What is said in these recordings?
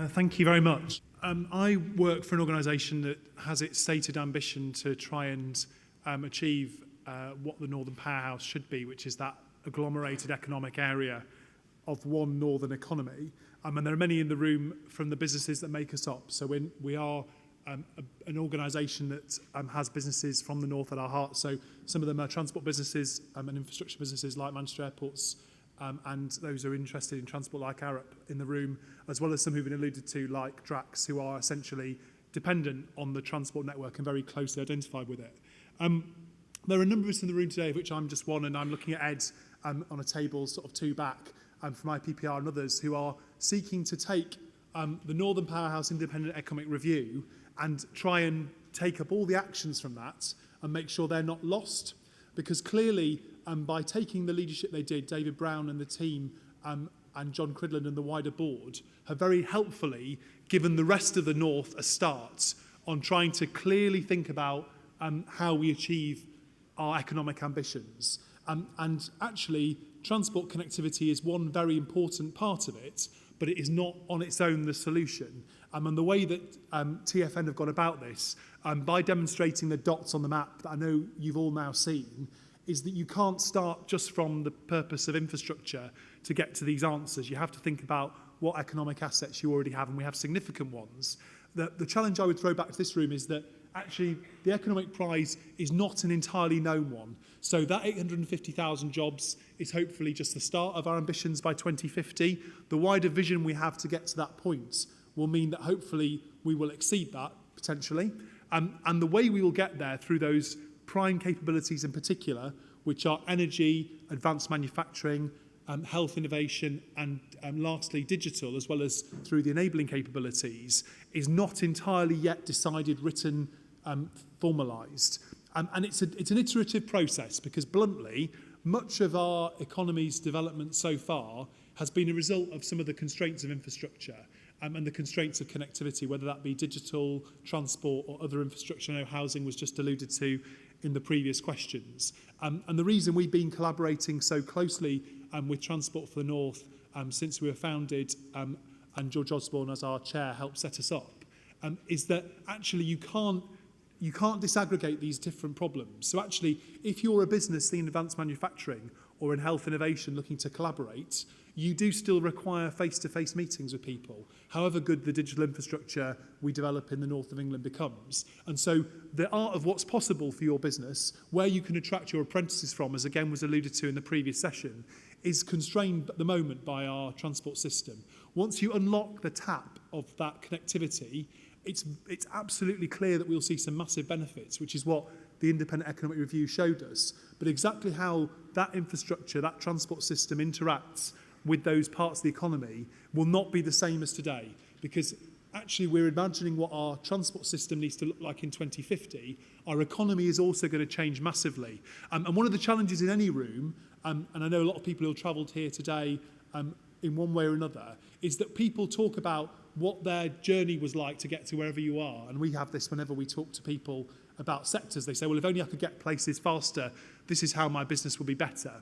Thank you very much. I work for an organisation that has its stated ambition to try and achieve what the Northern Powerhouse should be, which is that agglomerated economic area of one northern economy. And there are many in the room from the businesses that make us up. So we are an organisation that has businesses from the north at our heart. So some of them are transport businesses and infrastructure businesses like Manchester Airports, and those who are interested in transport like Arup in the room, as well as some who've been alluded to like Drax, who are essentially dependent on the transport network and very closely identified with it. There are a number of us in the room today, of which I'm just one, and I'm looking at Ed on a table sort of two back from IPPR and others who are seeking to take the Northern Powerhouse Independent Economic Review and try and take up all the actions from that and make sure they're not lost. Because clearly, by taking the leadership they did, David Brown and the team and John Cridland and the wider board have very helpfully given the rest of the North a start on trying to clearly think about how we achieve our economic ambitions. And actually, transport connectivity is one very important part of it, but it is not on its own the solution. And the way that TfN have gone about this, by demonstrating the dots on the map that I know you've all now seen, is that you can't start just from the purpose of infrastructure to get to these answers. You have to think about what economic assets you already have, and we have significant ones. The challenge I would throw back to this room is that actually the economic prize is not an entirely known one. So that 850,000 jobs is hopefully just the start of our ambitions by 2050. The wider vision we have to get to that point will mean that hopefully we will exceed that potentially. And the way we will get there through those prime capabilities in particular, which are energy, advanced manufacturing, health innovation, and lastly digital, as well as through the enabling capabilities, is not entirely yet decided, written, formalised. And it's an iterative process because bluntly, much of our economy's development so far has been a result of some of the constraints of infrastructure and the constraints of connectivity, whether that be digital, transport or other infrastructure. I know housing was just alluded to in the previous questions. And the reason we've been collaborating so closely with Transport for the North since we were founded, and George Osborne as our chair helped set us up, is that actually you can't disaggregate these different problems. So actually, if you're a business in advanced manufacturing or in health innovation looking to collaborate, you do still require face-to-face meetings with people, however good the digital infrastructure we develop in the north of England becomes. And so the art of what's possible for your business, where you can attract your apprentices from, as again was alluded to in the previous session, is constrained at the moment by our transport system. Once you unlock the tap of that connectivity, it's absolutely clear that we'll see some massive benefits, which is what the Independent Economic Review showed us. But exactly how that infrastructure, that transport system interacts with those parts of the economy will not be the same as today, because actually we're imagining what our transport system needs to look like in 2050. Our economy is also going to change massively. And one of the challenges in any room, and I know a lot of people who have travelled here today in one way or another, is that people talk about what their journey was like to get to wherever you are. And we have this whenever we talk to people about sectors. They say, well, if only I could get places faster, this is how my business will be better.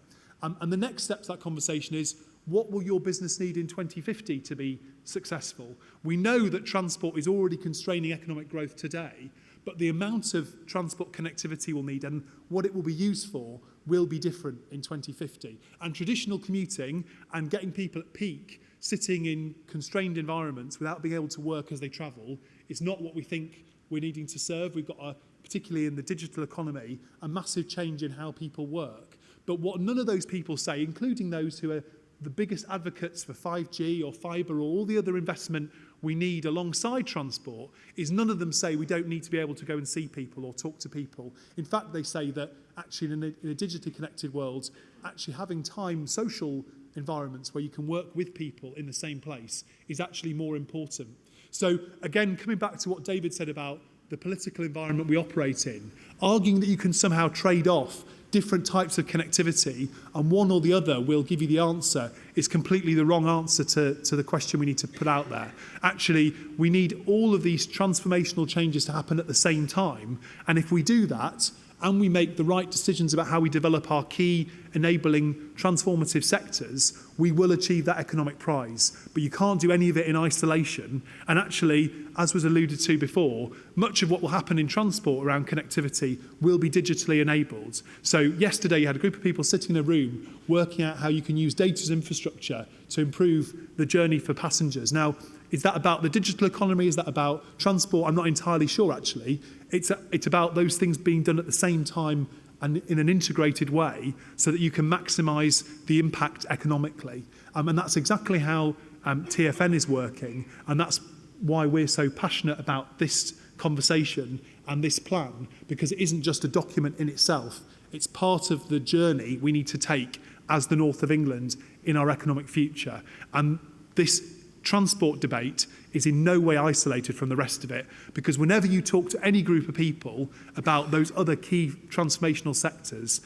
And the next step to that conversation is, what will your business need in 2050 to be successful? We know that transport is already constraining economic growth today, but the amount of transport connectivity we'll need and what it will be used for will be different in 2050. And traditional commuting and getting people at peak sitting in constrained environments without being able to work as they travel is not what we think we're needing to serve. We've got, particularly in the digital economy, a massive change in how people work. But what none of those people say, including those who are the biggest advocates for 5G or fibre or all the other investment we need alongside transport, is none of them say we don't need to be able to go and see people or talk to people. In fact, they say that actually in a digitally connected world, actually having time, social environments where you can work with people in the same place is actually more important. So again, coming back to what David said about the political environment we operate in, arguing that you can somehow trade off different types of connectivity and one or the other will give you the answer is completely the wrong answer to the question we need to put out there. Actually, we need all of these transformational changes to happen at the same time. And if we do that, and we make the right decisions about how we develop our key enabling transformative sectors, we will achieve that economic prize. But you can't do any of it in isolation. And actually, as was alluded to before, much of what will happen in transport around connectivity will be digitally enabled. So yesterday you had a group of people sitting in a room working out how you can use data as infrastructure to improve the journey for passengers. Now, is that about the digital economy? Is that about transport? I'm not entirely sure, actually. It's about those things being done at the same time and in an integrated way so that you can maximise the impact economically. And that's exactly how TfN is working. And that's why we're so passionate about this conversation and this plan, because it isn't just a document in itself. It's part of the journey we need to take as the North of England in our economic future. And this transport debate is in no way isolated from the rest of it, because whenever you talk to any group of people about those other key transformational sectors,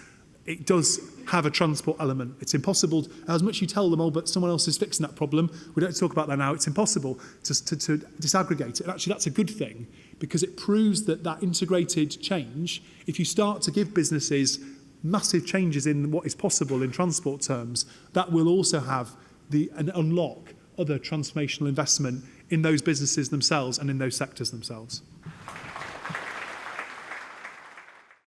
it does have a transport element. It's impossible, as much as you tell them, oh, but someone else is fixing that problem, we don't talk about that now, it's impossible to disaggregate it. And actually that's a good thing, because it proves that that integrated change, if you start to give businesses massive changes in what is possible in transport terms, that will also have and unlock other transformational investment in those businesses themselves and in those sectors themselves.